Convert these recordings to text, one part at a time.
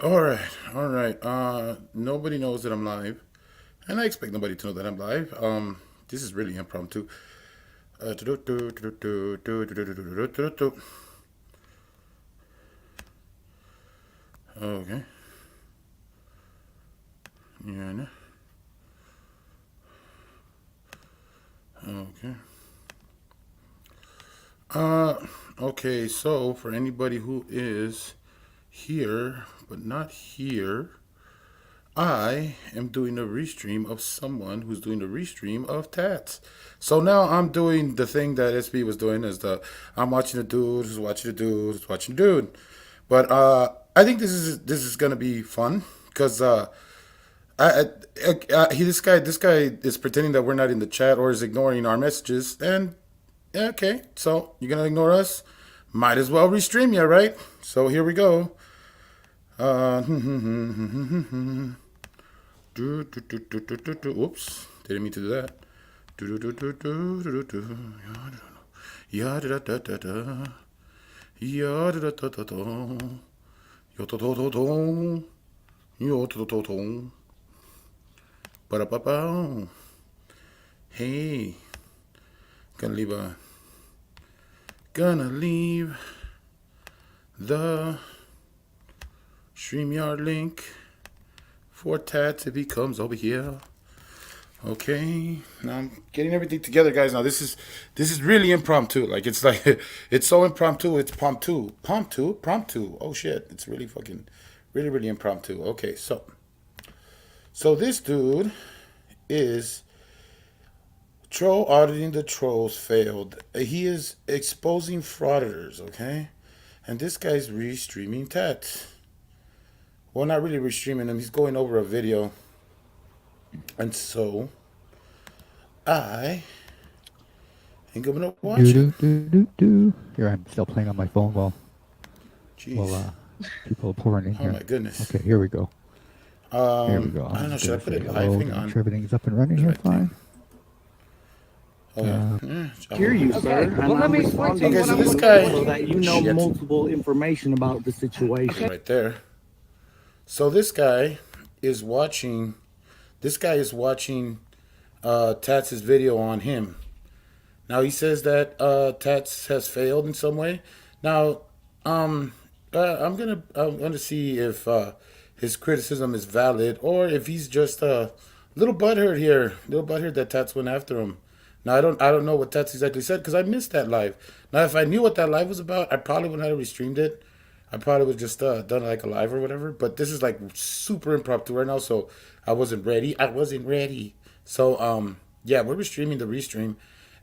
All right, all right. Nobody knows that I'm live, and I expect nobody to know that I'm live. This is really impromptu. Okay. Yeah. Okay. Uh. Okay. So for anybody who is here but not here, I am doing a restream of someone who's doing a restream of Tats. So now I'm doing the thing that SB was doing is I'm watching the dude who's watching the dude who's watching the dude. But I think this is gonna be fun because this guy is pretending that we're not in the chat or is ignoring our messages. And yeah, okay, so you're gonna ignore us? Might as well restream you, right? So here we go. Uh, Oops, didn't mean to do that. Ya da da da da. Ya da da da da da. Yo to to to to. Yo to to to. Ba ba ba. Hey, gonna leave a gonna leave the StreamYard link for Tats if he comes over here. Okay, now I'm getting everything together, guys. Now this is really impromptu. Like it's so impromptu. It's promptu. Oh shit! It's really fucking, really impromptu. Okay, so this dude is troll auditing the trolls failed. He is exposing frauditors. Okay, and this guy's restreaming tats. Well, not really restreaming him. He's going over a video, and so I ain't gonna watch Do it. do do do do. Here I'm still playing on my phone while Jeez. people are pouring in Oh here. my goodness. Okay, here we go. Here we go. I don't I'm know. just Should I gonna put say it live? hello Hang to make on. sure everything's up and running Where's here my thing? fine. Oh yeah. Hear you, sir, Okay, well, and let I'm me explain to you Okay, responding what so to I'm this going you to do. guy. so that you know Shit. multiple information about the situation. Right there. So this guy is watching. This guy is watching Tats's video on him. Now he says that Tats has failed in some way. Now, um, I'm gonna see if his criticism is valid or if he's just a little butthurt here, little butthurt that Tats went after him. Now I don't know what Tats exactly said because I missed that live. Now if I knew what that live was about, I probably would not have restreamed it. I probably would just done like a live or whatever. But this is like super impromptu right now, so I wasn't ready. I wasn't ready. So yeah, we're restreaming the restream.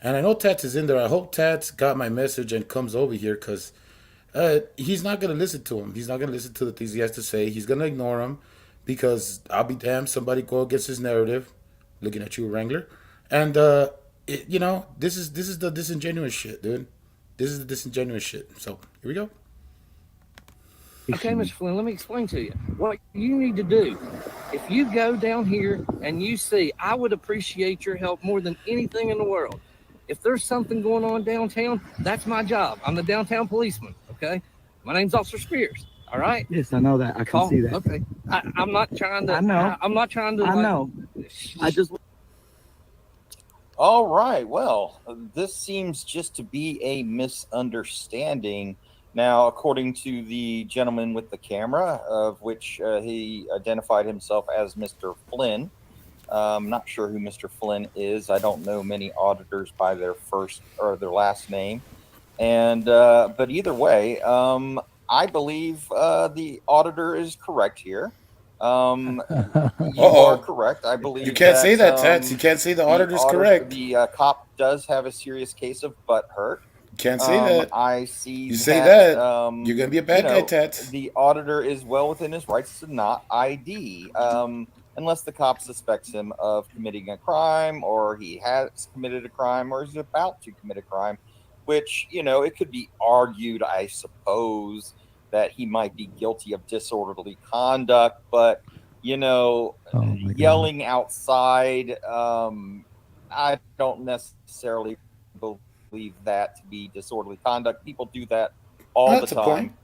And I know Tats is in there. I hope Tats got my message and comes over here because he's not going to listen to him. He's not going to listen to the things he has to say. He's going to ignore him because I'll be damned. Somebody go against his narrative. Looking at you, Wrangler. And, this is the disingenuous shit, dude. This is the disingenuous shit. So here we go. Okay, Mr. Flynn, let me explain to you what you need to do. If you go down here and you see, I would appreciate your help more than anything in the world. If there's something going on downtown, that's my job. I'm the downtown policeman. Okay, my name's Officer Spears. All right. Yes, I know that. I can Call. see that. Okay. I'm not trying to. I know. I'm not trying to. I know. I just All right. Well, this seems just to be a misunderstanding. Now, according to the gentleman with the camera, of which he identified himself as Mr. Flynn, not sure who Mr. Flynn is. I don't know many auditors by their first or their last name. And but either way, I believe the auditor is correct here. You are Uh-oh. correct. I You believe can't say that that, Tats. You can't say the auditor's correct. the cop does have a serious case of butt hurt. You can't say that. I see You say that that, you're going to be a bad guy, Tats. the auditor is well within his rights to not ID, unless the cop suspects him of committing a crime, or he has committed a crime, or is about to commit a crime. Which it could be argued, I suppose, that he might be guilty of disorderly conduct, but Oh my god. yelling outside, I don't necessarily believe that to be disorderly conduct. People do that all the That's a point. time,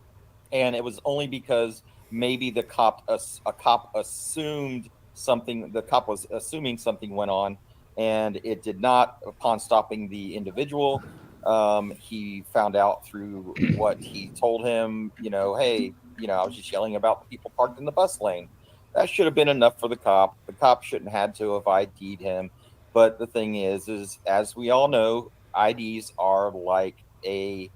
and it was only because maybe a cop assumed something. The cop was assuming something went on, and it did not. Upon stopping the individual, he found out through what he told him. Hey, I was just yelling about the people parked in the bus lane. That should have been enough for the cop. The cop shouldn't have had to have ID'd him. But the thing is as we all know, IDs are like a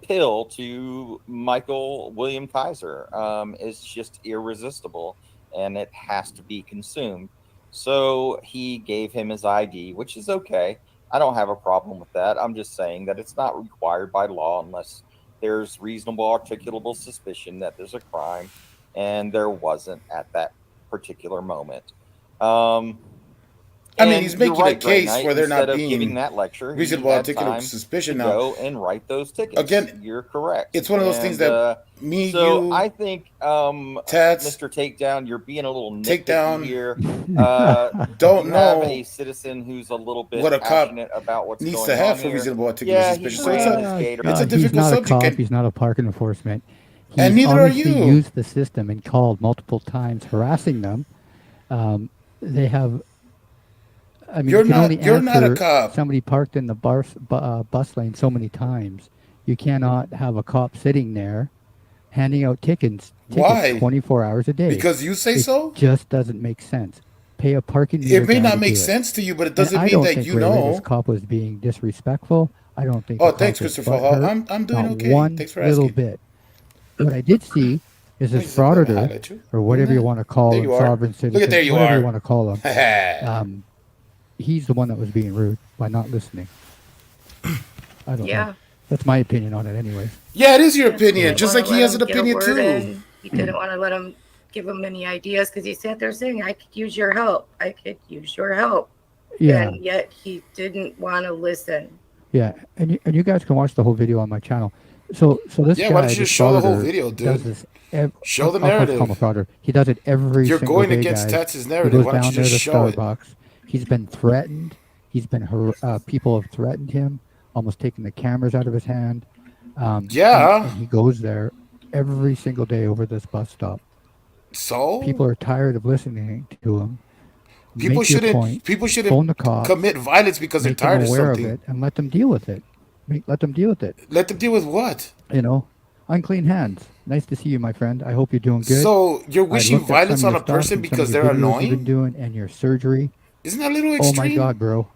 pill to Michael William Kaiser. It's just irresistible, and it has to be consumed. So he gave him his ID, which is okay. I don't have a problem with that. I'm just saying that it's not required by law unless there's reasonable articulable suspicion that there's a crime, and there wasn't at that particular moment. I mean, he's making right, a case Knight, for there not giving being that lecture, reasonable articulable suspicion. to now, go and write those tickets. Again, you're correct. It's one of those things that me, so you, I think, Tats, Mr. Takedown, you're being a little Takedown, nitpicky here. don't you know have a citizen who's a little bit what a cop passionate about what's needs going to have on for here. reasonable articulable Yeah, suspicion. he's So it's a he's difficult not subject. a cop. He's not a park enforcement. He's And neither are obviously you. used the system and called multiple times, harassing them. They have. I mean, You're you can not- only you're not a answer cop. somebody parked in the bus lane so many times. You cannot have a cop sitting there handing out tickets Why? 24 hours a day. Because you say it so? just doesn't make sense. Pay a parking meter It may guy not to make do it. sense to you, but it And doesn't I mean don't that think you really know. this cop was being disrespectful. I don't think. Oh, the cop thanks, was Christopher butthurt, Hall. I'm doing not okay. One Thanks for little asking. bit. What I did see is this Thanks for letting me frauditor, holler at you. or whatever you want to call There him, you are. sovereign citizen, Look at there you whatever are. you want to call him. He's the one that was being rude by not listening. I don't know. That's my opinion on it anyway. Yeah, it is your opinion. Didn't Just wanna like he let has him an get a opinion word too. in. He didn't want to let him give him any ideas because he sat there saying, "I could use your help. I could use your help." Yeah. And yet he didn't want to listen. Yeah, and you guys can watch the whole video on my channel. So this Yeah, guy, why don't you this just show the whole frauditor, video, does dude? this Show the I'll call narrative. him a frauditor. He does it every You're single going day, against guys. Tats's He narrative. goes Why don't down you there just to show it? Starbucks. He's been threatened. He's been people have threatened him, almost taking the cameras out of his hand. Yeah. And he goes there every single day over this bus stop. So People are tired of listening to him. people Make your shouldn't point, people phone shouldn't the cops, commit violence because they're make them tired of aware something. of it, and let them deal with it. Let them deal with it. Let them deal with what? You know, unclean hands. Nice to see you, my friend. I hope you're doing good. So you're I wishing looked at violence some on of a your stuff person and some because of your they're videos you've annoying? been doing and your surgery. Isn't that a little Oh extreme? my God, bro.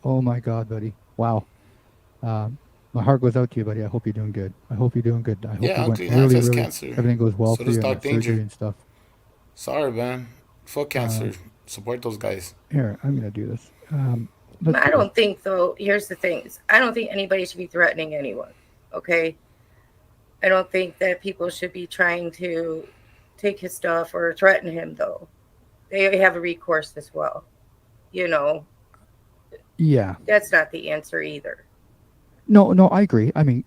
Oh my God, buddy. Wow. My heart goes out to you, buddy. I hope you're doing good. I hope you're doing good. I hope Yeah, you went unclean hands really, has really, cancer. everything goes well So for does you and Doc that surgery Danger. and stuff. Sorry, man. Fuck cancer. Support those guys. Here, I'm going to do this. I don't think, though, here's the thing. I don't think anybody should be threatening anyone, okay? I don't think that people should be trying to take his stuff or threaten him, though. They have a recourse as well. You know, Yeah. that's not the answer either. No, I agree. I mean,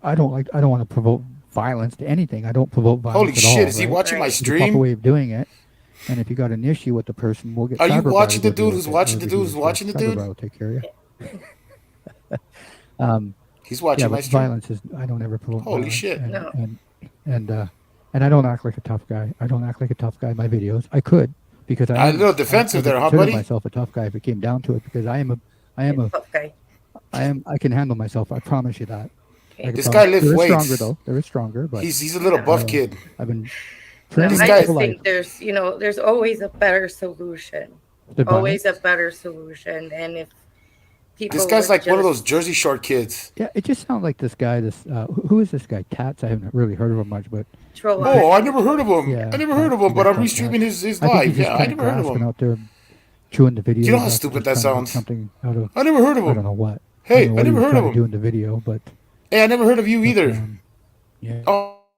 I don't want to provoke violence to anything. I don't provoke violence Holy at shit, all, is he right? watching my Right. It's the proper stream? way of doing it. And if you got an issue with the person, we'll get Are you Cyberbar watching to the go deal dude with who's it, watching the whoever dude he who's is watching the dude? Cyberbar will take care of you. He's watching Yeah, my but stream. violence is, I don't ever provoke Holy violence. shit. No. And I don't act like a tough guy. I don't act like a tough guy in my videos. I could, because A little defensive there, huh, consider buddy? myself a tough guy if it came down to it, because I am Okay. I can handle myself. I promise you that. I can This promise- guy lifts there is weights. stronger though. There is stronger, but He's a little buff kid. I've been No, training I guy- just for life. think there's always a better solution. The Always violence. a better solution. And if people This guy's would like one of just- those Jersey Shore kids. Yeah, it just sounds like this guy. Who is this guy? Tatts. I haven't really heard of him much, but troll Oh, on. I never heard of him. yeah, I never heard of him, but I'm restreaming his I think live. he's just Yeah, I kinda never heard of grasping him. out there, chewing the video. You know how stupid that sounds? Something out of I never heard of I don't him. know what. Hey, don't know I what he never was heard trying of to do him. in the video, but Hey, I never heard of you either. yeah.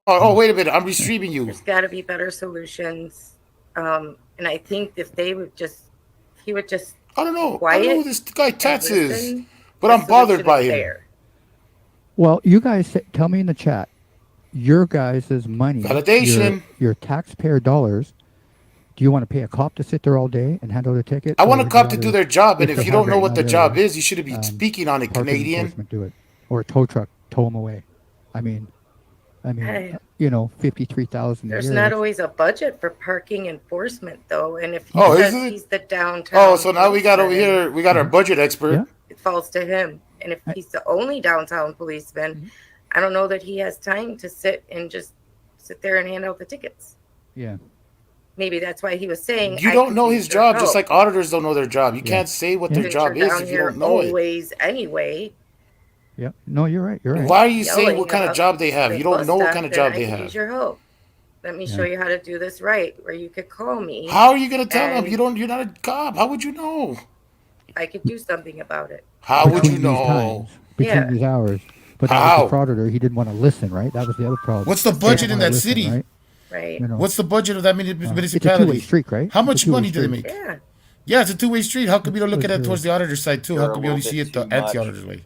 Oh, wait a minute. I'm restreaming you. There's got to be better solutions. And I think if he would just I don't know. I don't know quiet who this guy Tats is, listen, but the I'm bothered solution by is him. there. Well, you guys tell me in the chat, your guys' money, Validation. your taxpayer dollars. Do you want to pay a cop to sit there all day and handle the ticket? I or want a would you cop to rather do their job, and just if you have don't know what the another, job is, you shouldn't be speaking on it, parking Canadian. enforcement do it, or a tow truck tow them away? I mean, I mean, 53,000 a There's year. not always a budget for parking enforcement, though. And if he Oh, says isn't it? he's the downtown, Oh, so now we got over policeman, here. We got our budget expert. Yeah. it falls to him. And if he's the only downtown policeman, I don't know that he has time to sit and just sit there and hand out the tickets. Yeah. Maybe that's why he was saying You I don't could know use his your job, just help. like auditors don't know their job. You Yeah. can't say what Yeah. their Since job you're is down if you here don't know it. always anyway. Yeah. No, you're right. You're right. Why are you saying Yelling what kind of about job they have? the You don't bus know what stop, kind of then job I they could have. use your help. Let me Yeah. show you how to do this right, where you could call me. How are you gonna tell them? And You don't. You're not a cop. How would you know? I could do something about it. How would you Between these know? times, between Yeah. these hours. But that How? was the frauditor. He didn't want to listen, right? That was the other problem. What's the He budget didn't in wanna that listen, city? right? Right. What's the budget of that It's a two-way municipality? street, right? How It's a much two-way money do they street. make? Yeah. Yeah, it's a two-way street. How come you don't look at it It's, towards the auditor side too? How They're a come you little only see bit it the too much, anti-auditor's way?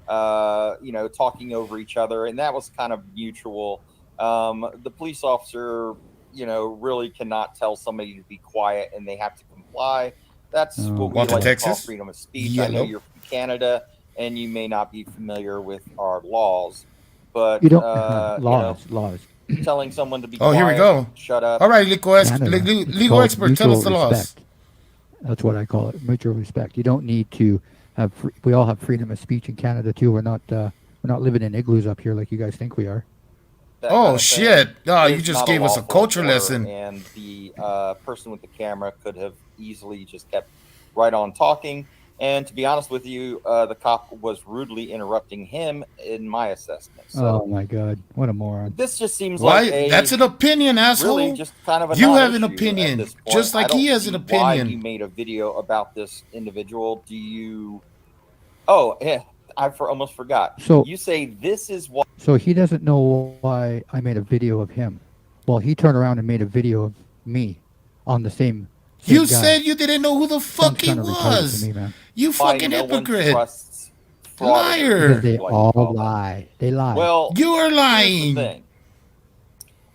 Talking over each other, and that was kind of mutual. The police officer, really cannot tell somebody to be quiet, and they have to comply. That's what we Walter, like to call Texas? freedom of speech. I know Yellow. you're from Canada, and you may not be familiar with our laws, but You don't laws. telling someone to be Oh, quiet, here we go. shut up. All right, legal Canada. It's legal called expert, tell us the mutual laws. respect. That's what I call it, mutual respect. You don't need to have. We all have freedom of speech in Canada too. We're not living in igloos up here like you guys think we are. That Oh kind of shit! thing Oh, you is just not gave us a lawful culture order, lesson. and the person with the camera could have easily just kept right on talking. And to be honest with you, the cop was rudely interrupting him in my assessment. So Oh my God, what a moron! this just seems Why? like That's an opinion, asshole. really just kind of a You have an non-issue opinion, at this point. just like I don't he has see an Why opinion. you made a video about this individual? Do you? Oh, yeah, almost forgot. So- you say this is why. So he doesn't know why I made a video of him. Well, he turned around and made a video of me on the same. You guy. said you didn't know who the fuck Sounds he kinda retarded was. to me, man. You Why fucking no one hypocrite. trusts fraudsters, Liar. Because they like you all call them. lie. They lie. Well, You are here's the lying. thing.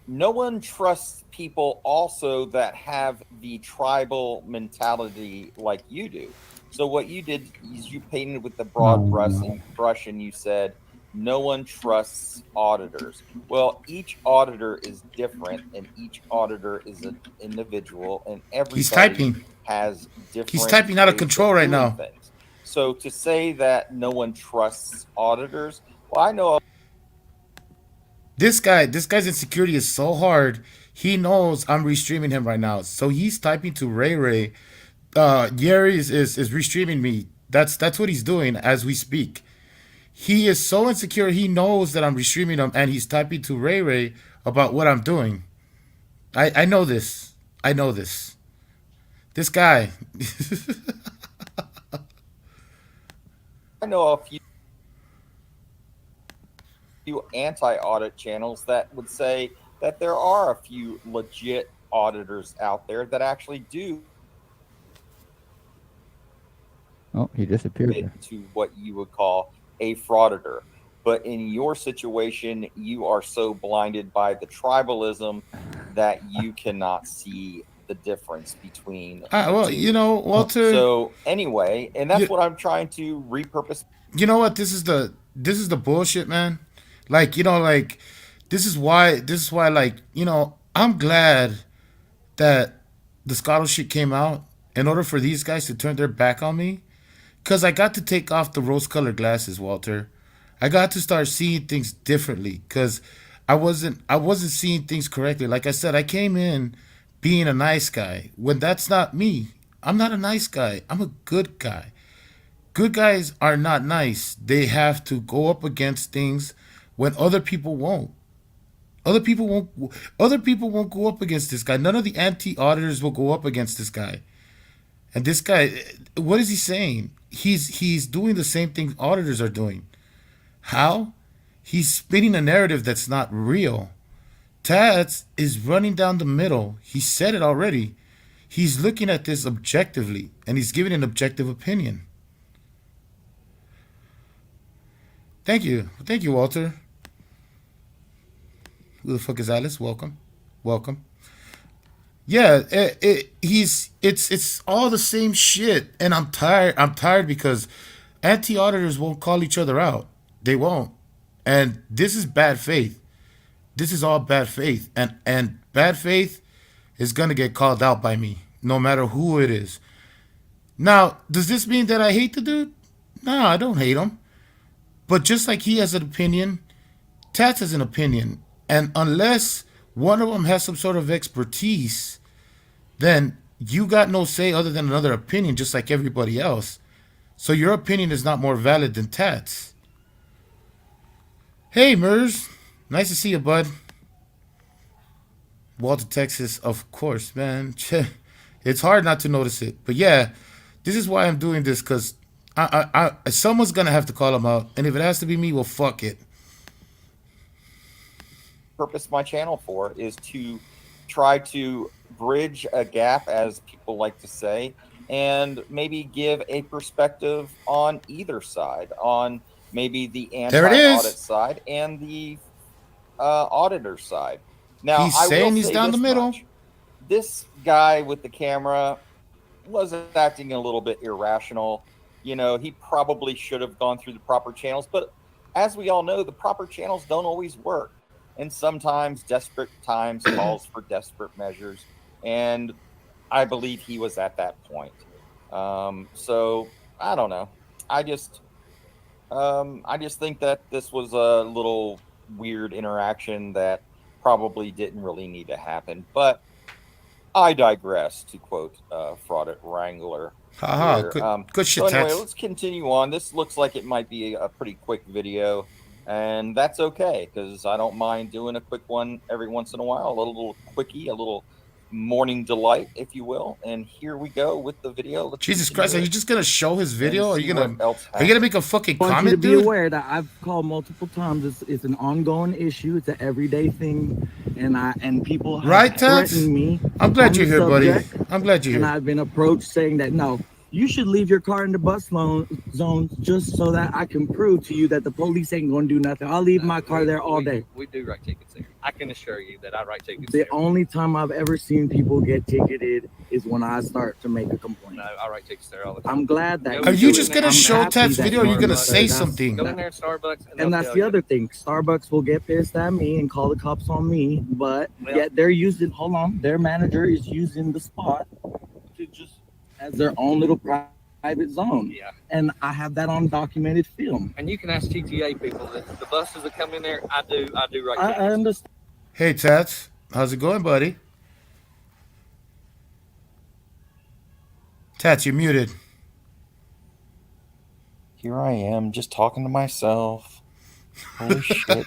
No one trusts people also that have the tribal mentality like you do. So what you did is you painted with the broad brush and you said no one trusts auditors. Well, each auditor is different, and each auditor is an individual, and everybody He's typing. has different. He's typing out of ways control right doing now. things. So to say that no one trusts auditors, well, I know This guy's insecurity is so hard. He knows I'm restreaming him right now, so he's typing to Ray Ray. Gary is restreaming me. That's what he's doing as we speak. He is so insecure. He knows that I'm restreaming him, and he's typing to Ray Ray about what I'm doing. I know this. I know this. This guy. I know a few anti-audit channels that would say that there are a few legit auditors out there that actually do Oh, he disappeared. fit to what you would call a frauditor. But in your situation, you are so blinded by the tribalism that you cannot see the difference between Well, the two. Walter. So anyway, and that's You- what I'm trying to repurpose. You know what? This is the bullshit, man. Like, this is why, like, I'm glad that the scholarship came out in order for these guys to turn their back on me. Because I got to take off the rose-colored glasses, Walter. I got to start seeing things differently because I wasn't seeing things correctly. Like I said, I came in being a nice guy when that's not me. I'm not a nice guy. I'm a good guy. Good guys are not nice. They have to go up against things when other people won't. Other people won't go up against this guy. None of the anti-auditors will go up against this guy. And this guy, what is he saying? He's doing the same thing auditors are doing. How? He's spinning a narrative that's not real. Tatts is running down the middle. He said it already. He's looking at this objectively, and he's giving an objective opinion. Thank you, Walter. Who the fuck is Alice? Welcome. Yeah, it's all the same shit, and I'm tired because anti-auditors won't call each other out. They won't, and this is bad faith. this is all bad faith, and bad faith is gonna get called out by me, no matter who it is. Now, does this mean that I hate the dude? No, I don't hate him. But just like he has an opinion, Tats has an opinion, and unless one of them has some sort of expertise, then you got no say other than another opinion, just like everybody else. So your opinion is not more valid than Tats. Hey, Mers. Nice to see you, bud. Walter, Texas, of course, man. It's hard not to notice it. But yeah, this is why I'm doing this, because someone's going to have to call him out. And if it has to be me, well, fuck it. Purpose my channel for is to try to bridge a gap, as people like to say, and maybe give a perspective on either side, on maybe the There it anti-audit is. side and the auditor side. Now, He's I will saying he's say down the this middle. much. This guy with the camera was acting a little bit irrational. You know, he probably should have gone through the proper channels, but as we all know, the proper channels don't always work. And sometimes desperate times calls for desperate measures. And I believe he was at that point. So I don't know. I just think that this was a little weird interaction that probably didn't really need to happen. But I digress, to quote Fraudit Wrangler. Haha, Here. good shit, So anyway, Tats. let's continue on. This looks like it might be a pretty quick video, and that's okay because I don't mind doing a quick one every once in a while, a little quickie, a little morning delight, if you will. And here we go with the video. Let's Jesus continue Christ, are it you just gonna show his and video? Are see you what gonna else are you gonna happens. make a fucking I want you to comment, be dude? aware that I've called multiple times. It's an ongoing issue. It's an everyday thing, and people have Right, Tats? threatened me I'm glad on you're the here, buddy. subject, I'm glad you're and here. I've been approached saying that no, you should leave your car in the bus zone just so that I can prove to you that the police ain't going to do nothing. I'll leave my car there all day. We do write tickets there. I can assure you that I write tickets The there. only time I've ever seen people get ticketed is when I start to make a complaint. No, I write tickets there all the time. I'm glad that Are Are you do just it. gonna I'm show happy Tats that video, or are you gonna but say that's- something? Go in there at Starbucks, And they'll that's tell the you. other thing. Starbucks will get pissed at me and call the cops on me, but Well- yet they're using, hold on, their manager is using the spot to just as their own little private zone. Yeah, And I have that on documented film. and you can ask TTA people that the buses that come in there. I do write I tickets. understand. Hey, Tats, how's it going, buddy? Tats, you're muted. Here I am, just talking to myself. Holy shit.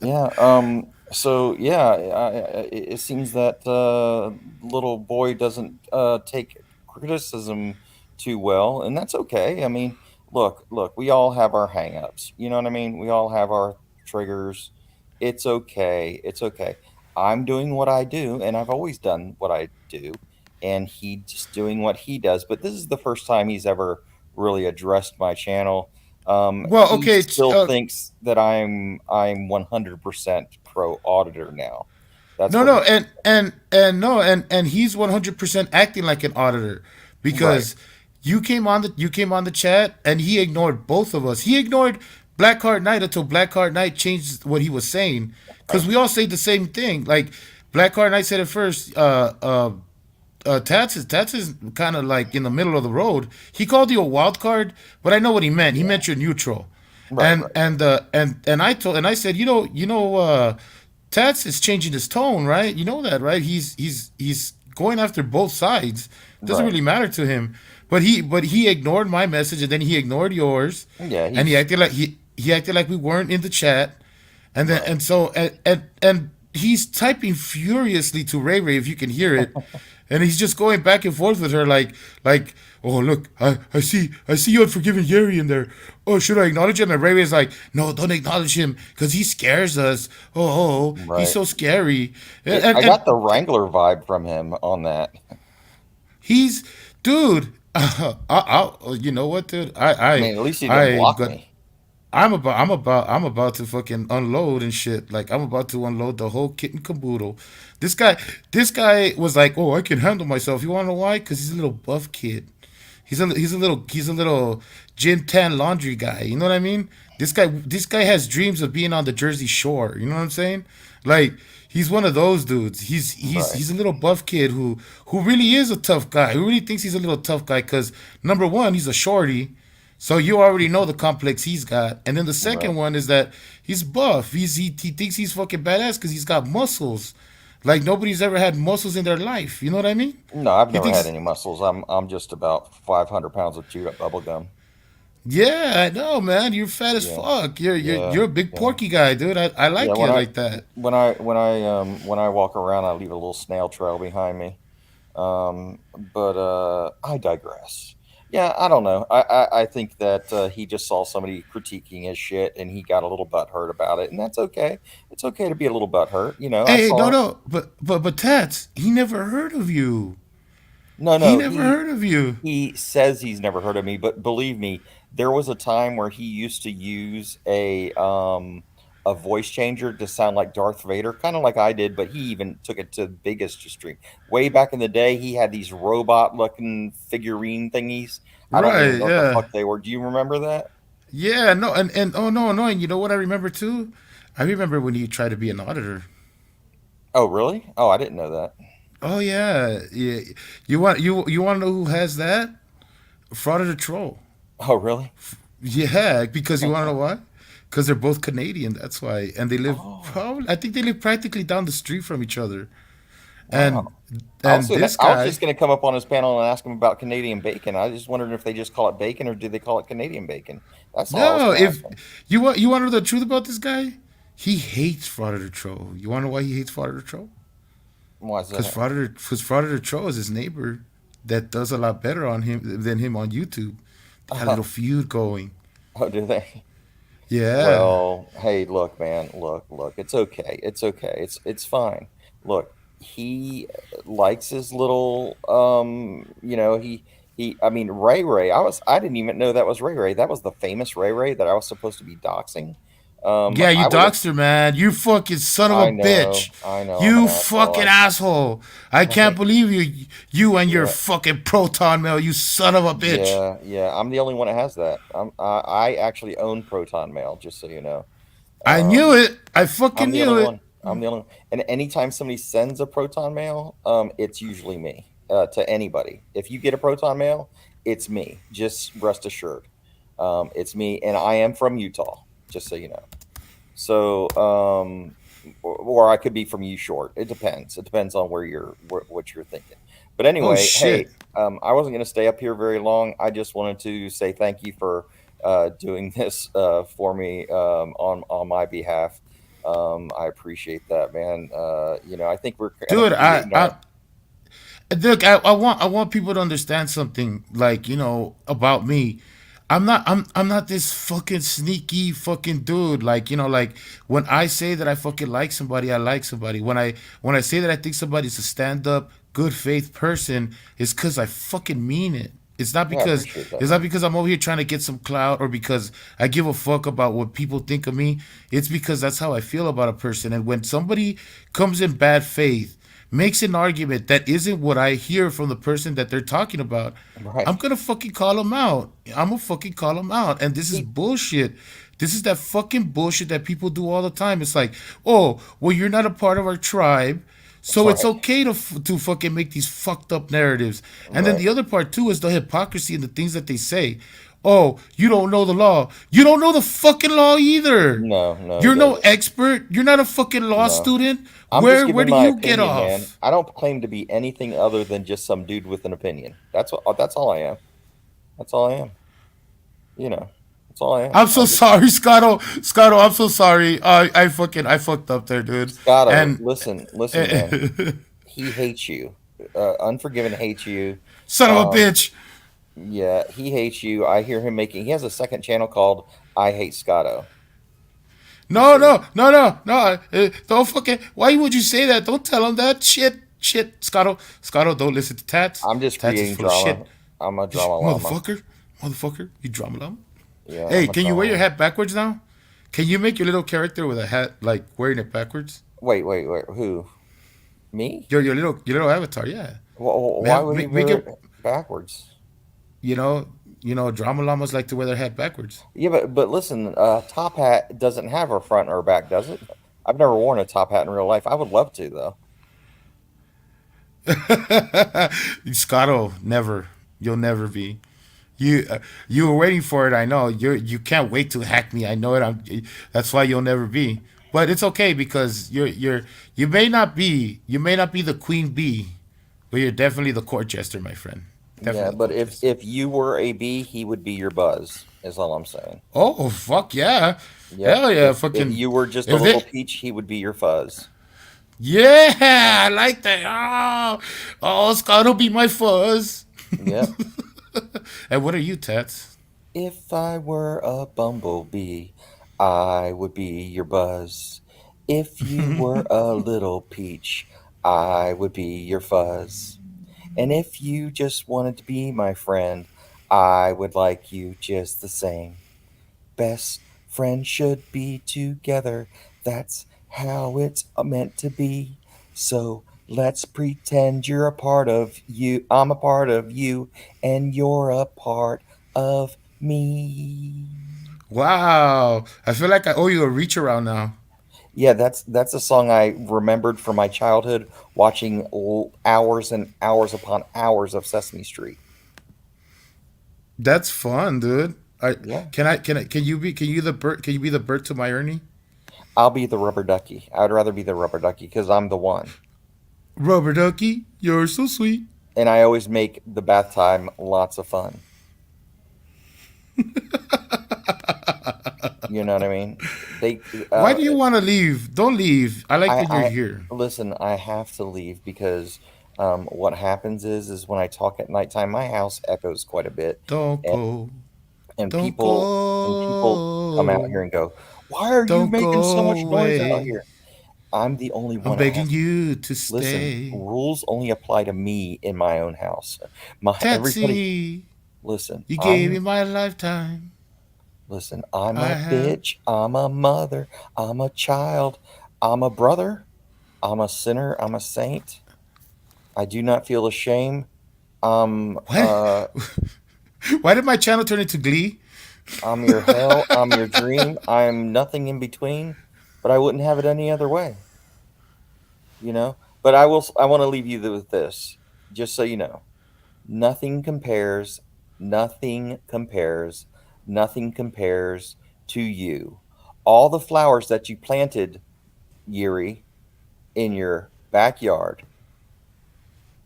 Yeah. So yeah, it seems that little boy doesn't take criticism too well, and that's okay. I mean, look, we all have our hangups. You know what I mean? We all have our triggers. It's okay. It's okay. I'm doing what I do, and I've always done what I do, and he's just doing what he does. But this is the first time he's ever really addressed my channel. Well, He okay, still thinks that I'm 100% pro auditor now. That's no, what no, he- and he's 100% acting like an auditor because you came on the chat and he ignored both of us. He ignored Blackheart Knight until Blackheart Knight changed what he was saying because we all say the same thing. Like Blackheart Knight said it first. Tats is kind of like in the middle of the road. He called you a wild card, but I know what he meant. He meant you're neutral. Right, And I said, Tats is changing his tone, right? You know that, right? He's going after both sides. Doesn't Right. really matter to him. But he ignored my message and then he ignored yours. Yeah, And he acted like he acted like we weren't in the chat. And then and he's typing furiously to Ray Ray if you can hear it. And he's just going back and forth with her like oh look, I see you unforgiving Yeri in there. Oh, should I acknowledge him? And Ray Ray's like, no, don't acknowledge him because he scares us. Right. He's so scary. I got the Wrangler vibe from him on that. He's dude. You know what, dude? I mean, at least he didn't block me. I'm about to fucking unload and shit. Like I'm about to unload the whole kit and caboodle. This guy was like, oh, I can handle myself. You wanna know why? Because he's a little buff kid. He's a little gym tan laundry guy. You know what I mean? This guy has dreams of being on the Jersey Shore. You know what I'm saying? Like he's one of those dudes. He's Right. a little buff kid who really is a tough guy. Who really thinks he's a little tough guy because number one, he's a shorty. So you already know the complex he's got. And then the second Right. one is that he's buff. He thinks he's fucking badass because he's got muscles. Like nobody's ever had muscles in their life. You know what I mean? No, I've He never had thinks, any muscles. I'm just about 500 pounds of chewed up bubble gum. yeah, I know, man. You're fat as Yeah. fuck. You're Yeah. a big Yeah. porky guy, dude. I Yeah. like you like that. When I walk around, I leave a little snail trail behind me. But I digress. Yeah, I don't know. I think that he just saw somebody critiquing his shit and he got a little butthurt about it, and that's okay. It's okay to be a little butthurt. You know, I Hey, no, saw it. no, but Tats, he never heard of you. No, He no, never heard of you. he says he's never heard of me, but believe me, there was a time where he used to use a voice changer to sound like Darth Vader, kind of like I did, but he even took it to the biggest extreme. Way back in the day, he had these robot looking figurine thingies. I don't even Right? know what the Yeah, fuck they were. Do you remember that? yeah. No, and oh no, no. And you know what I remember too? I remember when you tried to be an auditor. Oh, really? Oh, I didn't know that. Oh yeah, yeah. You want to know who has that? Fraud of the Troll. Oh, really? Yeah, because you want to know why? Because they're both Canadian. That's why, and they live Oh, probably. I think they live practically down the street from each other. wow. And this I was guy, just going to come up on his panel and ask him about Canadian bacon. I just wondered if they just call it bacon or do they call it Canadian bacon. That's all I was no, going to if ask him. you want to know the truth about this guy, he hates Fraud of the Troll. You want to know why he hates Fraud of the Troll? Why is Because that? Fraud of the Troll is his neighbor that does a lot better on him than him on YouTube. They got a little feud going. Oh, do they? Yeah, Well, hey, look, man, look. It's okay. It's okay. It's fine. Look, he likes his little, I mean, Ray Ray. I didn't even know that was Ray Ray. That was the famous Ray Ray that I was supposed to be doxing. yeah, you I would have. doxed her, man. You fucking son of a bitch. I know. I'm an You asshole. fucking asshole. I can't believe you. You and your Yeah, fucking proton mail. You son of a bitch. yeah. I'm the only one that has that. I actually own Proton Mail, just so you know. I knew Um, it. I I'm fucking the only knew it. one. I'm the only one. And anytime somebody sends a proton mail, it's usually me to anybody. If you get a proton mail, it's me. Just rest assured, it's me, and I am from Utah. Just so you know. So, or I could be from U Short. It depends. It depends on what you're thinking. But Oh anyway, hey, shit. I wasn't going to stay up here very long. I just wanted to say thank you for doing this for me on my behalf. I appreciate that, man. I think we're kind of Dude, creating our. look, I want people to understand something, like, about me. I'm not this fucking sneaky fucking dude. Like, like when I say that I fucking like somebody, I like somebody. When I say that I think somebody's a stand up, good faith person, it's cause I fucking mean it. It's not Yeah, I because appreciate that, it's not man. because I'm over here trying to get some clout or because I give a fuck about what people think of me. It's because that's how I feel about a person. And when somebody comes in bad faith, makes an argument that isn't what I hear from the person that they're talking about, I'm Right. gonna fucking call them out. I'm gonna fucking call them out. And this is He, bullshit. This is that fucking bullshit that people do all the time. It's like, oh, well, you're not a part of our tribe, so it's right. okay to fucking make these fucked up narratives. And then Right. the other part too is the hypocrisy and the things that they say. Oh, you don't know the law. You don't know the fucking law either. No, no, he You're no doesn't. expert. You're not a fucking law No. student. I'm just Where giving do my you get opinion, man. off? I don't claim to be anything other than just some dude with an opinion. That's what. That's all I am. That's all I am. You know. That's all I am. I'm so I'm just sorry, Scotto. Scotto, I'm so sorry. I fucked up there, dude. Scotto. And Listen, man. He hates you. Unforgiven hates you. son of a Um, bitch. yeah, he hates you. I hear him making. He has a second channel called "I Hate Scotto." Just No, so you know. no, no, no, no. Don't fucking. Why would you say that? Don't tell him that. Shit, shit. Scotto, Scotto, don't listen to Tats. I'm just Tats is creating full of shit. drama. I'm a drama llama. Motherfucker. Motherfucker. You drama llama. Yeah, Hey, I'm a can you drama wear your llama. hat backwards now? Can you make your little character with a hat like wearing it backwards? Wait. Who? Me? Your little avatar, yeah. Why would he Make wear it. it backwards? You know, drama llamas like to wear their hat backwards. Yeah, but listen, top hat doesn't have a front or a back, does it? I've never worn a top hat in real life. I would love to though. Scotto, never. You'll never be. You were waiting for it. I know. You can't wait to hack me. I know it. That's why you'll never be. But it's okay because you may not be the queen bee, but you're definitely the court jester, my friend. Yeah, Definitely the but court if jester. if you were a bee, he would be your buzz. Is all I'm saying. Oh fuck yeah, Yep. hell yeah, If fucking you were just a if little they peach, he would be your fuzz. yeah, I like that. Oh, Scott'll be my fuzz. Yep. And what are you, Tats? If I were a bumblebee, I would be your buzz. If you were a little peach, I would be your fuzz. And if you just wanted to be my friend, I would like you just the same. Best friends should be together. That's how it's meant to be. So let's pretend you're a part of you. I'm a part of you, and you're a part of me. Wow, I feel like I owe you a reach around now. Yeah, that's a song I remembered from my childhood watching hours and hours upon hours of Sesame Street. That's fun, dude. Yeah, Can you the bird? Can you be the bird to my Ernie? I'll be the rubber ducky. I would rather be the rubber ducky because I'm the one. Rubber ducky, you're so sweet. And I always make the bath time lots of fun. You know what I mean? They, Why uh, do you want to leave? Don't leave. I like that you're I here. listen. I have to leave because what happens is when I talk at nighttime, my house echoes quite a bit, Don't and, go. and Don't people come out go. here and go, "Why are you Don't making so go much noise out away. here?" I'm the only I'm one that begging has. you to Listen, stay. rules only apply to me in my own house. My everybody, Tatsy, listen. you gave me my lifetime. I'm I a have. bitch. I'm a mother. I'm a child. I'm a brother. I'm a sinner. I'm a saint. I do not feel ashamed. I'm What? uh Why did my channel turn into Glee? I'm your hell. I'm your dream. I'm nothing in between. But I wouldn't have it any other way, you know. But I want to leave you with this, just so you know. Nothing compares. Nothing compares. Nothing compares to you. All the flowers that you planted, Yuri, in your backyard,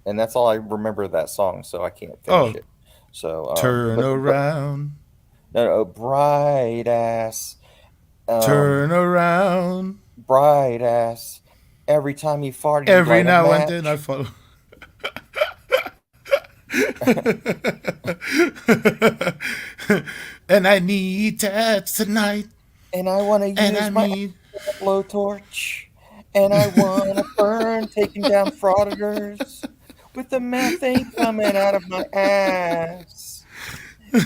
and that's all I remember of that song, so I can't finish Oh, it. So, turn but around. no, no, bright ass, um, Turn around. bright ass. Every time you fart, you Every light a now and then I match, follow. And I need tats tonight. and I want to And I use my need. blowtorch, and I want to burn, taking down frauditors with the methane coming out of my ass.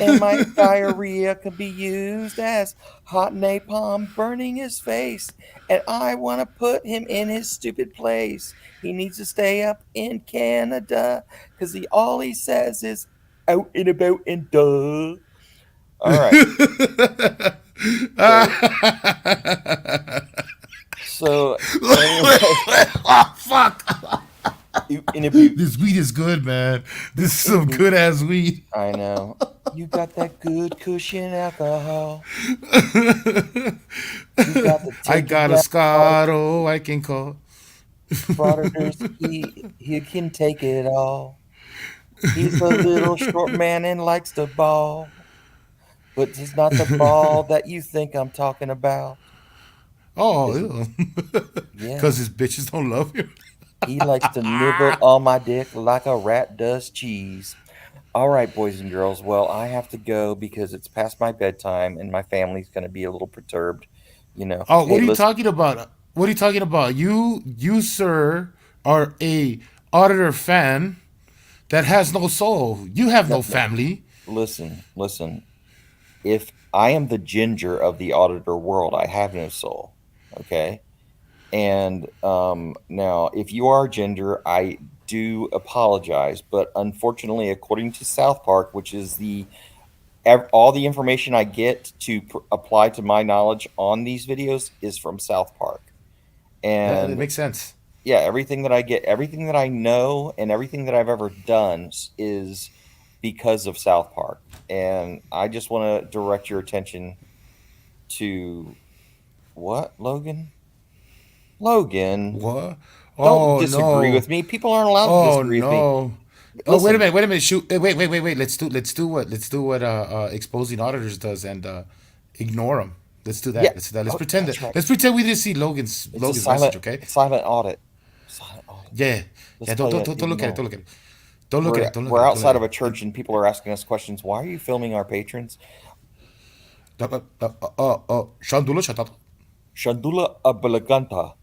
And my diarrhea could be used as hot napalm burning his face. And I want to put him in his stupid place. He needs to stay up in Canada because all he says is out and about and duh. All right. So, so anyway, Oh, fuck. in a boot, This weed is good, man. This is in a some boot. good ass weed. I know. You got that good cushion alcohol. You got the I taking got a down Scotto I can call. frauditors. He can take it all. He's a little short man and likes to ball, but he's not the ball that you think I'm talking about. Oh, Cause ew. Because yeah, his bitches don't love him. he likes to nibble on my dick like a rat does cheese. All right, boys and girls. Well, I have to go because it's past my bedtime and my family's going to be a little perturbed. You know. Oh, Hey, what are you listen. talking about? What are you talking about? You, sir, are a auditor fan that has no soul. You have No, no no, family. listen. If I am the ginger of the auditor world, I have no soul. Okay. And now, if you are ginger, I do apologize, but unfortunately, according to South Park, which is all the information I get to apply to my knowledge on these videos is from South Park. That And makes sense. yeah, everything that I get, everything that I know, and everything that I've ever done is because of South Park. And I just want to direct your attention to what, Logan? Logan, What? don't Oh disagree no. with me. People aren't allowed to Oh disagree with me. no. Oh wait a Listen, minute, wait a minute. Shoot. Wait. Let's do what exposing auditors does and ignore them. Let's do yeah, that. Let's do that. Let's oh, pretend that's that. right. Let's pretend we didn't see It's a Logan's message. Okay. silent audit. Silent audit. Yeah. Let's Yeah. play it Don't look at it. ignore. Don't look at it. Don't look at We're it. Don't look we're at it. Don't look outside at of a it. church and people are asking us questions. Why are you filming our patrons? Shandula Shatata. Shandula ablaganta.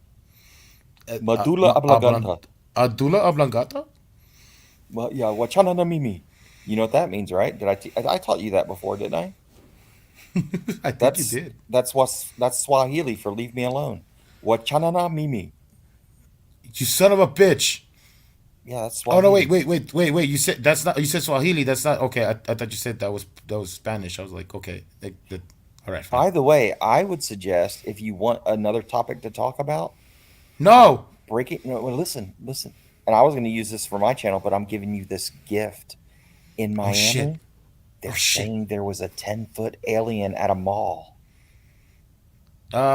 Madula ablaganta. Adula Ablangata? Well, yeah, wachana na mimi. You know what that means, right? I taught you that before, didn't I? I think you That's did. that's Swahili for leave me alone. Wachana na mimi. You son of a bitch. Yeah, that's Oh no! Swahili. Wait! You said that's not. You said Swahili. That's not okay. I thought you said that was Spanish. I was like, okay, all right, fine. By the way, I would suggest if you want another topic to talk about, No. break it. No, well, listen. And I was going to use this for my channel, but I'm giving you this gift. In Oh shit. Miami, Oh they're shit. saying there was a 10-foot alien at a mall.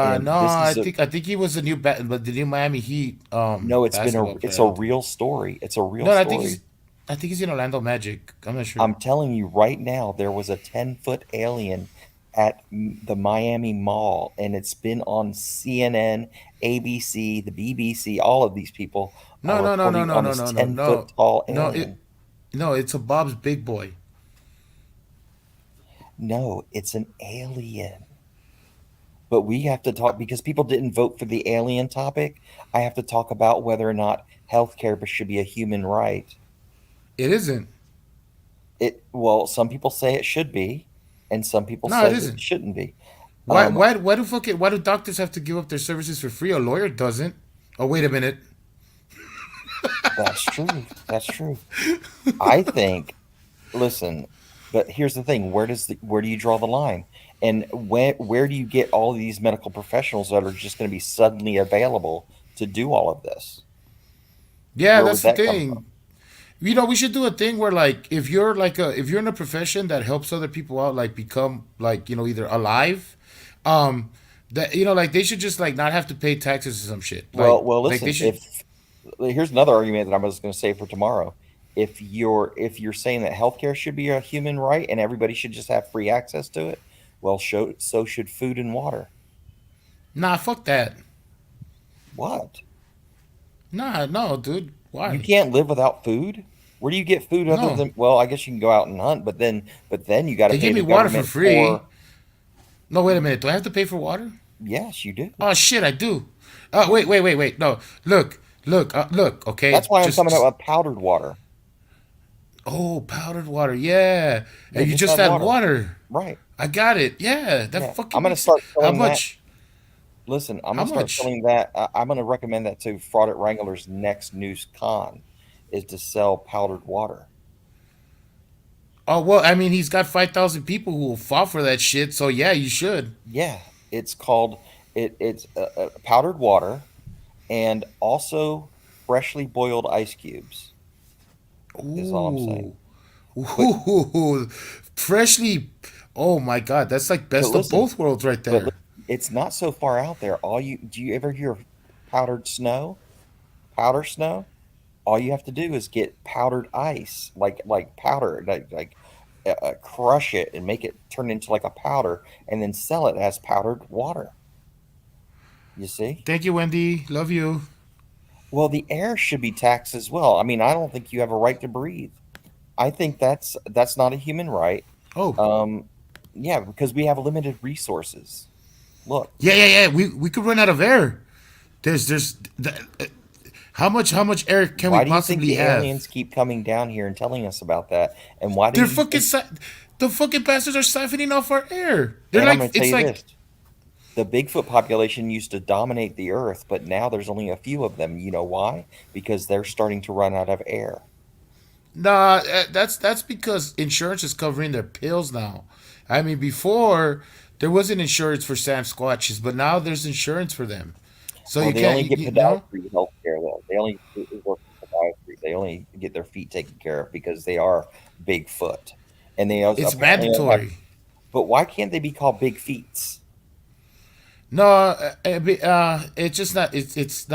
And No. this I is a think I think he was but the new Miami Heat no, basketball player. it's a real story. It's a real No, story. I think he's in Orlando Magic. I'm not sure. I'm telling you right now, there was a 10-foot alien at the Miami Mall, and it's been on CNN, ABC, the BBC. All of these people No, are no, no, no, reporting no, on no, this no, no, 10-foot no, tall no. alien. No, it's a Bob's Big Boy. No, it's an alien. But we have to talk because people didn't vote for the alien topic. I have to talk about whether or not healthcare should be a human right. It isn't. Well, some people say it should be, and some people No, it say it isn't. shouldn't be. Why? Um, Why do doctors have to give up their services for free? A lawyer doesn't. Oh, wait a minute. that's true. That's true. I think. Listen, but here's the thing: where do you draw the line? And where do you get all of these medical professionals that are just going to be suddenly available to do all of this? Yeah, Where would that's the that come from? thing. We should do a thing where like if you're in a profession that helps other people out, like become like either alive, um, that like they should just like not have to pay taxes or some shit. Well, Like they listen. should. If here's another argument that I was going to say for tomorrow. If you're saying that healthcare should be a human right and everybody should just have free access to it, well, so should food and water. Nah, fuck that. What? Nah, no, dude. You Why? can't live without food? Where do you get food other No, than, well, I guess you can go out and hunt, but then you got to they pay give me the water for government free. for, No, wait a minute. Do I have to pay for water? yes, you do. Oh shit, I do. Wait. No, look. That's Okay, why I'm coming up just with powdered water. oh, powdered water. Yeah, Yeah, and you just just add add water. water. Right. I got it. Yeah, Yeah. that I'm fucking going to makes. start How selling that. much? Listen, I'm How going to start much? selling that. I'm going to recommend that to Fraud at Wrangler's next news con is to sell powdered water. Oh well, I mean, he's got 5,000 people who will fall for that shit. So yeah, you should. Yeah, it's called it's powdered water and also freshly boiled ice cubes is all I'm saying. Ooh, But ooh, freshly. Oh my God, that's like but best of listen, both worlds right but there. it's not so far out there. Do you ever hear of powdered snow? Powder snow? All you have to do is get powdered ice, like powder, crush it and make it turn into like a powder, and then sell it as powdered water. You see? Thank you, Wendy. Love you. Well, the air should be taxed as well. I mean, I don't think you have a right to breathe. I think that's not a human right. Oh Um, yeah, because we have limited resources. Look, yeah. We could run out of air. How much air can we why do you think possibly the have? aliens keep coming down here and telling us about that? And why do They're you think? the fucking bastards are siphoning off our air. They're And I'm like going to tell it's you like this: The Bigfoot population used to dominate the earth, but now there's only a few of them. You know why? Because they're starting to run out of air. Nah, that's because insurance is covering their pills now. I mean, before there wasn't insurance for Sam Squatches, but now there's insurance for them. So Well, you they can't, only get you know, podiatry health care, though. They only work for podiatry. They only get their feet taken care of because they are Bigfoot. And they also it's apparently don't have. mandatory. But why can't they be called Big Feets? No, it's just not. It's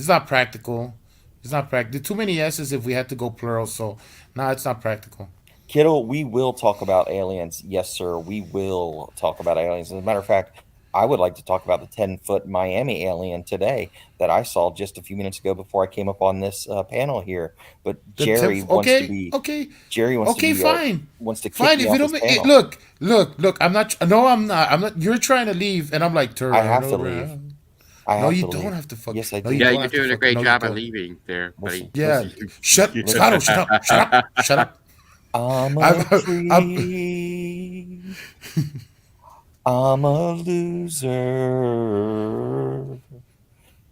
not practical. It's not practical. Too many S's if we had to go plural. So, no, it's not practical. Kittle, we will talk about aliens. Yes, sir. We will talk about aliens. As a matter of fact, I would like to talk about the 10-foot Miami alien today that I saw just a few minutes ago before I came up on this panel here. But The Jerry tenth. wants to Okay, be. okay, Jerry wants to okay. be. Fine, Wants to kick fine. me If off you don't this make, panel. look. I'm not. No, I'm not. I'm not. You're trying to leave, and I'm like, turn I have to around. leave. I No, have you to don't leave. have to fuck. Yes, I No, do. you Yeah, don't you're have to doing a fuck. great No, you job of don't. leaving there, buddy. Yeah. Listen. Shut, Scotto. Shut up. Shut up. Shut up. I'm I'm, a tree. I'm a loser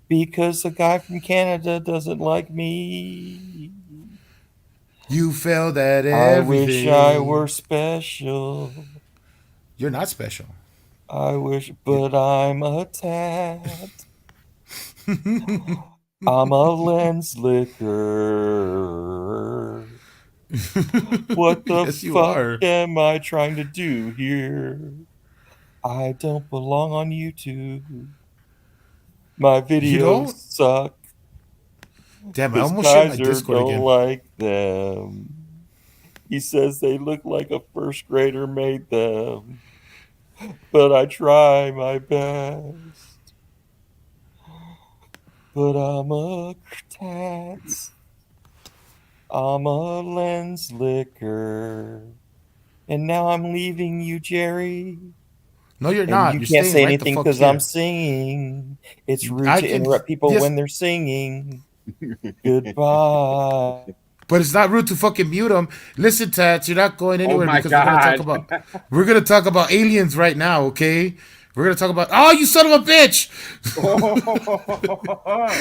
because the guy from Canada doesn't like me. you failed at I wish I were everything. special. You're not special. I wish, but I'm a tat. I'm a lens licker. What the Yes, you fuck are. am I trying to do here? I don't belong on YouTube. My You videos don't. suck Damn, I because almost shared my Kaiser Discord don't again. like them. He says they look like a first grader made them, but I try my best. But I'm a tats. I'm a lens licker. And now I'm leaving you, Jerry. No, you're And not. you You're can't staying say right the anything fuck because I'm here. singing. It's rude I to can. interrupt people Yes, when they're singing. Goodbye. but it's not rude to fucking mute them. Listen, Tats, you're not going Oh anywhere my because God. we're gonna talk about aliens right now. Okay. We're gonna talk about. Oh, you son of a bitch!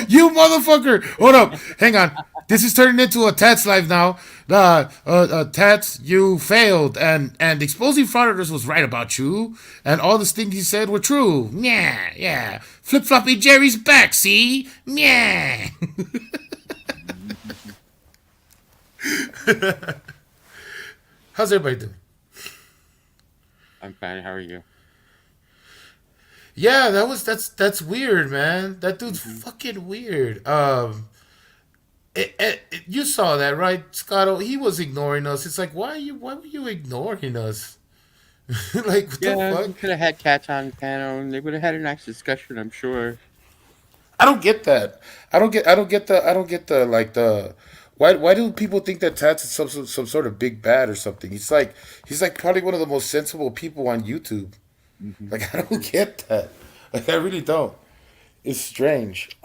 You motherfucker! Hold up, hang on. This is turning into a Tats live now. Tats, you failed, and exposing frauditors was right about you, and all the things he said were true. Yeah, yeah. Flip floppy Jerry's back. See? Yeah. How's everybody doing? I'm fine. How are you? Yeah, that's weird, man. That dude's fucking weird. You saw that, right, Scotto? He was ignoring us. It's like, why were you ignoring us? Like, what the Yeah, fuck? we could have had cats on the panel, and they would have had a nice discussion, I'm sure. I don't get that. I don't get the like the. Why do people think that Tats is some sort of big bad or something? He's like probably one of the most sensible people on YouTube. Hmm. Like, I don't get that. Like, I really don't. It's strange.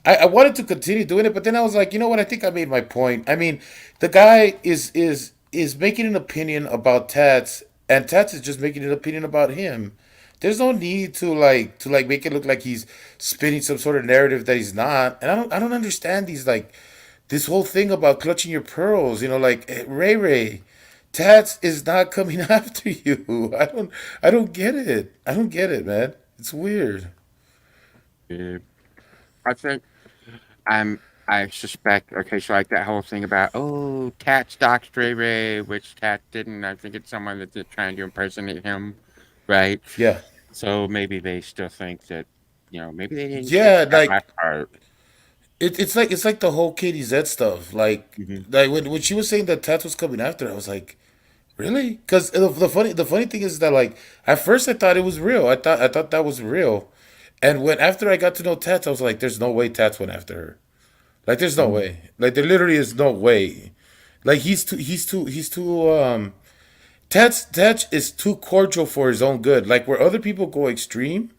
I wanted to continue doing it, but then I was like, you know what? I think I made my point. I mean, the guy is making an opinion about Tats, and Tats is just making an opinion about him. There's no need to like make it look like he's spinning some sort of narrative that he's not. And I don't understand these like this whole thing about clutching your pearls. You know, like Ray Ray, Tats is not coming after you. I don't get it. I don't get it, man. It's weird. Yeah. I think I'm. I suspect. Okay, so like that whole thing about Tat stalked Stray Ray, which Tat didn't. I think it's someone that's trying to impersonate him, right? Yeah. So maybe they still think that, maybe they didn't catch Yeah, that like last part. it's like the whole Katie Z stuff. Hmm. Like when she was saying that Tats was coming after her, I was like, really? Because the funny thing is that like at first I thought it was real. I thought that was real, and when after I got to know Tats, I was like, there's no way Tats went after her. Like there's no Hmm. way. Like there literally is no way. Like he's too Tats is too cordial for his own good. Like where other people go extreme,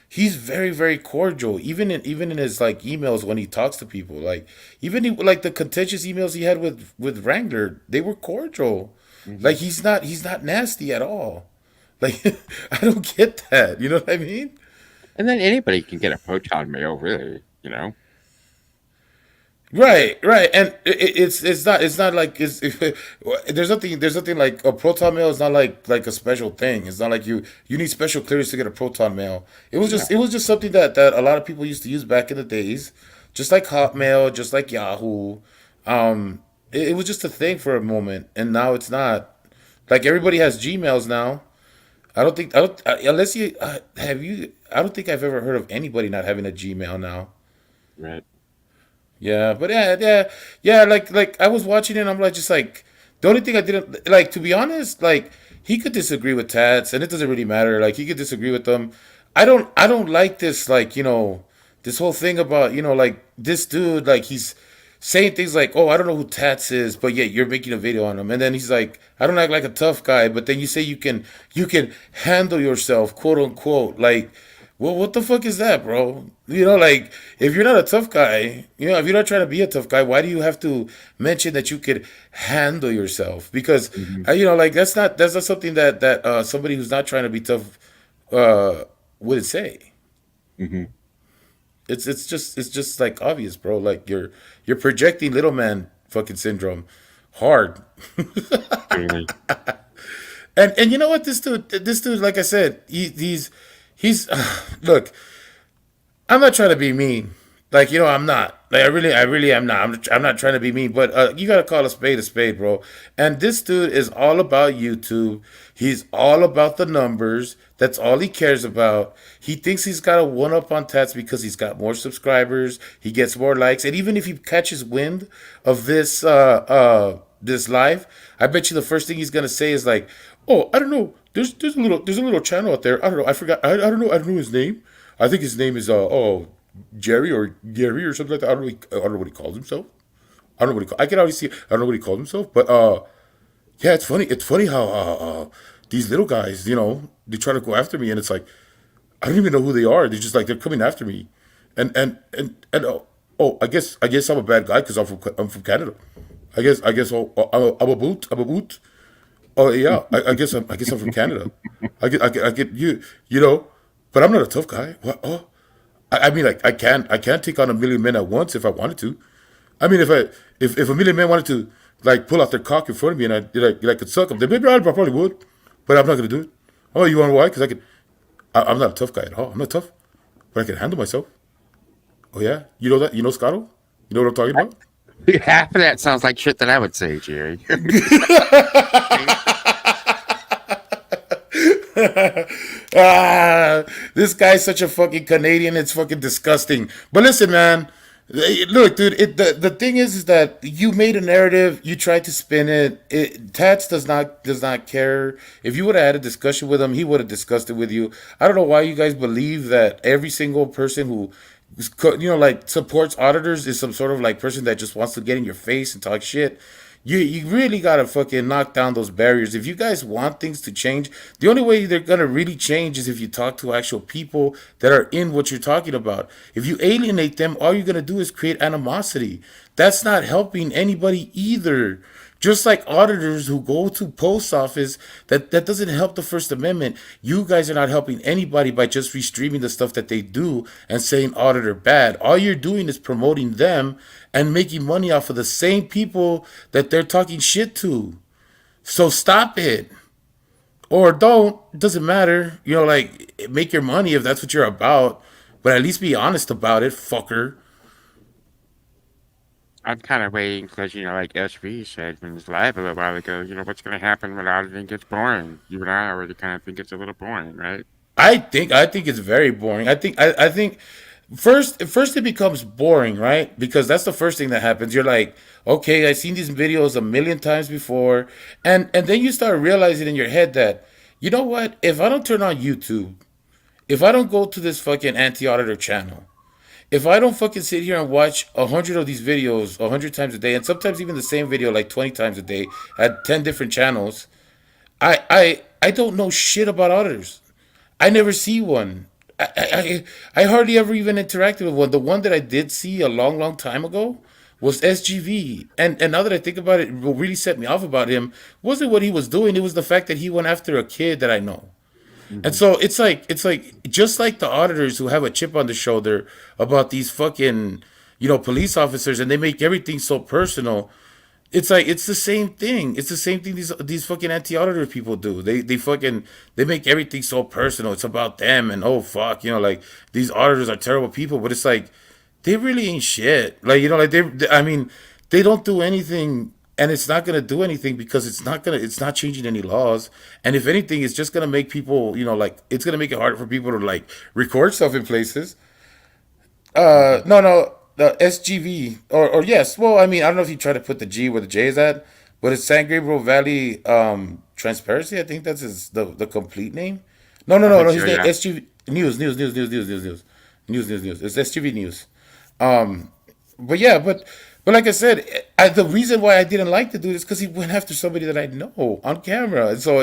he's very cordial even in his like emails when he talks to people like like the contentious emails he had with Wrangler, they were cordial. Hmm. Like he's not nasty at all. Like, I don't get that. You know what I mean? And then anybody can get a proton mail, really. You know. Right, right, and it's not like there's nothing like a proton mail is not like a special thing. It's not like you need special clearance to get a proton mail. Yeah. It was just something that a lot of people used to use back in the days, just like Hotmail, just like Yahoo. It was just a thing for a moment, and now it's not. Like everybody has Gmails now. I don't unless you have you. I don't think I've ever heard of anybody not having a Gmail now. Right. Yeah, but yeah. Like I was watching it, and I'm like, just like the only thing I didn't like, to be honest, like he could disagree with Tats, and it doesn't really matter. Like he could disagree with them. I don't like this, like this whole thing about like this dude, like he's saying things like, oh, I don't know who Tats is, but yeah, you're making a video on him, and then he's like, I don't act like a tough guy, but then you say you can handle yourself, quote unquote, like. Well, what the fuck is that, bro? Like if you're not a tough guy, if you're not trying to be a tough guy, why do you have to mention that you could handle yourself? Because Hmm. like that's not something that somebody who's not trying to be tough would say. Hmm. It's just like obvious, bro. Like you're projecting little man fucking syndrome hard. Really. And you know what, this dude, like I said, he's look. I'm not trying to be mean. Like, I'm not. Like, I really am not. I'm not trying to be mean, but you gotta call a spade, bro. And this dude is all about YouTube. He's all about the numbers. That's all he cares about. He thinks he's got a one up on Tats because he's got more subscribers. He gets more likes, and even if he catches wind of this live, I bet you the first thing he's gonna say is like, "Oh, I don't know. There's a little channel out there. I don't know. I forgot. I don't know his name. I think his name is Jerry or Gary or something like that. I don't know what he calls himself. I don't know what he I can already see. I don't know what he called himself, but yeah, it's funny. It's funny how these little guys, they try to go after me, and it's like I don't even know who they are. They're just like they're coming after me, and I guess I'm a bad guy because I'm from Canada. I guess I'm a boot. I'm a boot. Oh yeah, I guess I'm from Canada. I get but I'm not a tough guy. What? Oh, I mean, like I can't take on a million men at once if I wanted to. I mean, if a million men wanted to like pull out their cock in front of me and I could suck them, then maybe I probably would, but I'm not gonna do it. Oh, you want to know why? Because I'm not a tough guy at all. I'm not tough, but I can handle myself. Oh yeah, you know that? You know Scotto? You know what I'm talking about? Half of that sounds like shit that I would say, Jerry. This guy's such a fucking Canadian. It's fucking disgusting. But listen, man. Look, dude. The thing is that you made a narrative. You tried to spin it. Tats does not care. If you would have had a discussion with him, he would have discussed it with you. I don't know why you guys believe that every single person who like supports auditors is some sort of like person that just wants to get in your face and talk shit. You really gotta fucking knock down those barriers. If you guys want things to change, the only way they're gonna really change is if you talk to actual people that are in what you're talking about. If you alienate them, all you're gonna do is create animosity. That's not helping anybody either. Just like auditors who go to post office, that doesn't help the First Amendment. You guys are not helping anybody by just restreaming the stuff that they do and saying auditor bad. All you're doing is promoting them and making money off of the same people that they're talking shit to. So stop it. Or don't. It doesn't matter. Like make your money if that's what you're about. But at least be honest about it, fucker. I'm kind of waiting because, like SV said when it's live a little while ago, what's going to happen when auditing gets boring? You and I already kind of think it's a little boring, right? I think it's very boring. I think first it becomes boring, right? Because that's the first thing that happens. You're like, okay, I've seen these videos a million times before, and then you start realizing in your head that you know what? If I don't turn on YouTube, if I don't go to this fucking anti-auditor channel, if I don't fucking sit here and watch 100 of these videos 100 times a day, and sometimes even the same video like 20 times a day at 10 different channels, I don't know shit about auditors. I never see one. I hardly ever even interacted with one. The one that I did see a long time ago was SGV. And now that I think about it, what really set me off about him wasn't what he was doing. It was the fact that he went after a kid that I know. And so it's like just like the auditors who have a chip on the shoulder about these fucking police officers, and they make everything so personal. It's like it's the same thing. It's the same thing these fucking anti-auditor people do. They make everything so personal. It's about them, and oh fuck, like these auditors are terrible people, but it's like they really ain't shit. Like like I mean, they don't do anything, and it's not gonna do anything because it's not changing any laws. And if anything, it's just gonna make people, like it's gonna make it harder for people to like record stuff in places. No, no, the SGV or yes. Well, I mean, I don't know if you try to put the G where the J is at, but it's San Gabriel Valley Transparency. I think that's the complete name. No, no, I no, think no. so. His name Yeah. SGV News. It's SGV News. But yeah, but like I said, the reason why I didn't like the dude is because he went after somebody that I know on camera, and so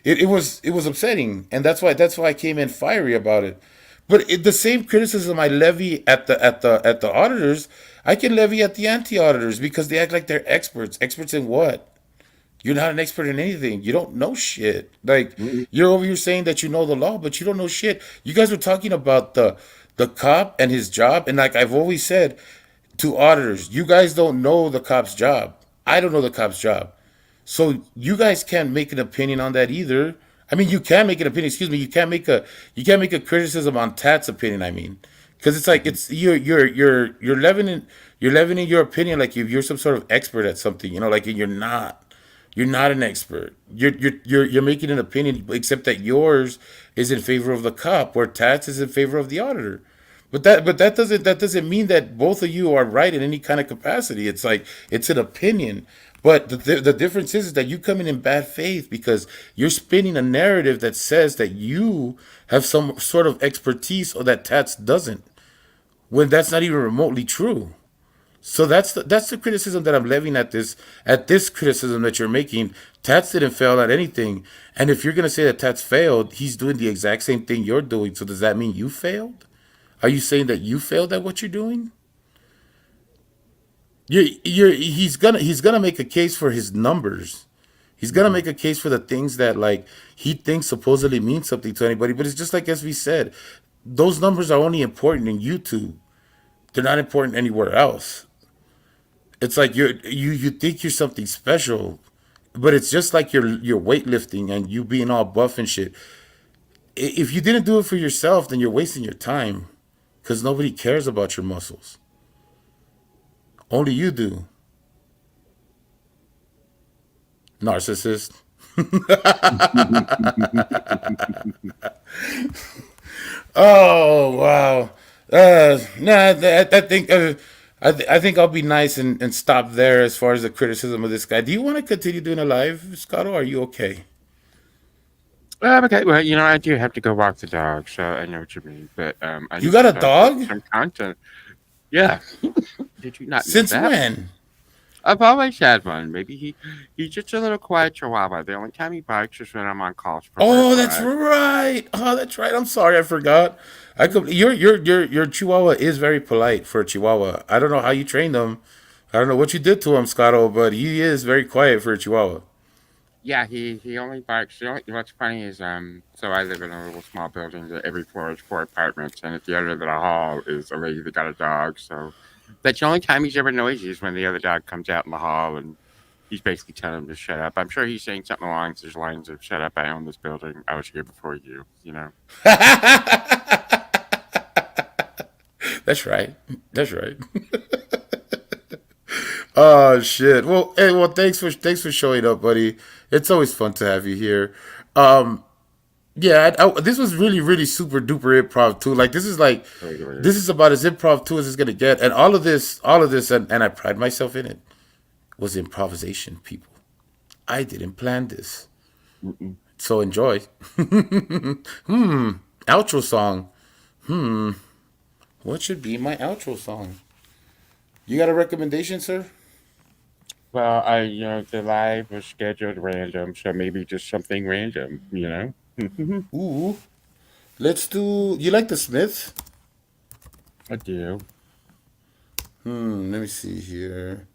it was upsetting, and that's why I came in fiery about it. But the same criticism I levy at the auditors, I can levy at the anti-auditors because they act like they're experts. Experts in what? You're not an expert in anything. You don't know shit. Like Mm-mm. you're over here saying that you know the law, but you don't know shit. You guys were talking about the cop and his job, and like I've always said to auditors, you guys don't know the cop's job. I don't know the cop's job. So you guys can't make an opinion on that either. I mean, you can make an opinion. Excuse me. You can't make a criticism on Tat's opinion. I mean, because it's like it's you're leveling your opinion like you're some sort of expert at something. Like you're not. You're not an expert. You're making an opinion, except that yours is in favor of the cop, where Tats is in favor of the auditor. But that doesn't mean that both of you are right in any kind of capacity. It's like it's an opinion. But the difference is that you come in bad faith because you're spinning a narrative that says that you have some sort of expertise or that Tats doesn't, when that's not even remotely true. So that's the criticism that I'm levying at this criticism that you're making. Tats didn't fail at anything, and if you're gonna say that Tats failed, he's doing the exact same thing you're doing. So does that mean you failed? Are you saying that you failed at what you're doing? He's gonna make a case for his numbers. He's gonna Mm-hmm. make a case for the things that like he thinks supposedly mean something to anybody. But it's just like as we said, those numbers are only important in YouTube. They're not important anywhere else. It's like you think you're something special, but it's just like you're weightlifting and you being all buff and shit. If you didn't do it for yourself, then you're wasting your time because nobody cares about your muscles. Only you do, narcissist. Oh wow. Nah, I think I think I'll be nice and stop there as far as the criticism of this guy. Do you want to continue doing a live, Scotto? Are you okay? Okay. Well, I do have to go walk the dog, so I know what you mean. But I You need to got a start putting dog? some content. Yeah. Did you not know Since that? when? I've always had one. Maybe he's just a little quiet chihuahua. The only time he barks is when I'm on calls for work, Oh, all that's right? right. Oh, that's right. I'm sorry, I forgot. Your Chihuahua is very polite for a Chihuahua. I don't know how you trained him. I don't know what you did to him, Scotto, but he is very quiet for a Chihuahua. Yeah, he only barks. What's funny is so I live in a little small building that every floor is 4 apartments, and at the end of the hall is a lady that got a dog. So that's the only time he's ever noisy is when the other dog comes out in the hall and he's basically telling him to shut up. I'm sure he's saying something along those lines of "Shut up! I own this building. I was here before you." That's right. That's right. Oh shit. Well, hey, well, thanks for showing up, buddy. It's always fun to have you here. Um, yeah, this was really, really super duper improv too. Like Totally. this is about as improv too as it's gonna get, and all of this, and I pride myself in it, was improvisation, people. I didn't plan this, Mm-mm. so enjoy. Outro song. What should be my outro song? You got a recommendation, sir? Well, the live was scheduled random, so maybe just something random. Ooh, let's do. You like the Smiths? I do. Let me see here.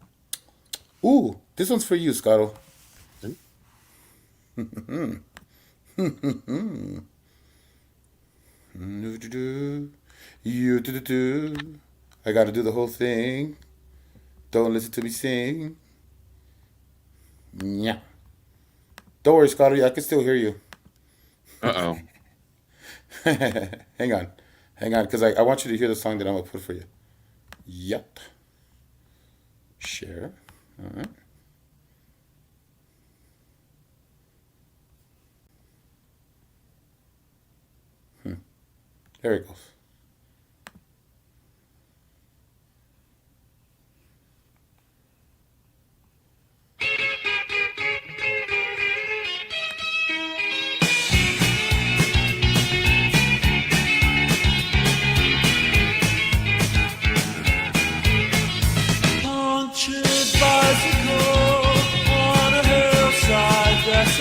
Ooh, this one's for you, Scotto. You do. I gotta do the whole thing. Don't listen to me sing. Yeah. Don't worry, Scotty. I can still hear you. Uh-oh. Hang on. Hang on, because I want you to hear the song that I'm going to put for you. Yep. Share. All right. There it goes. Punctured bicycle on a hillside, that's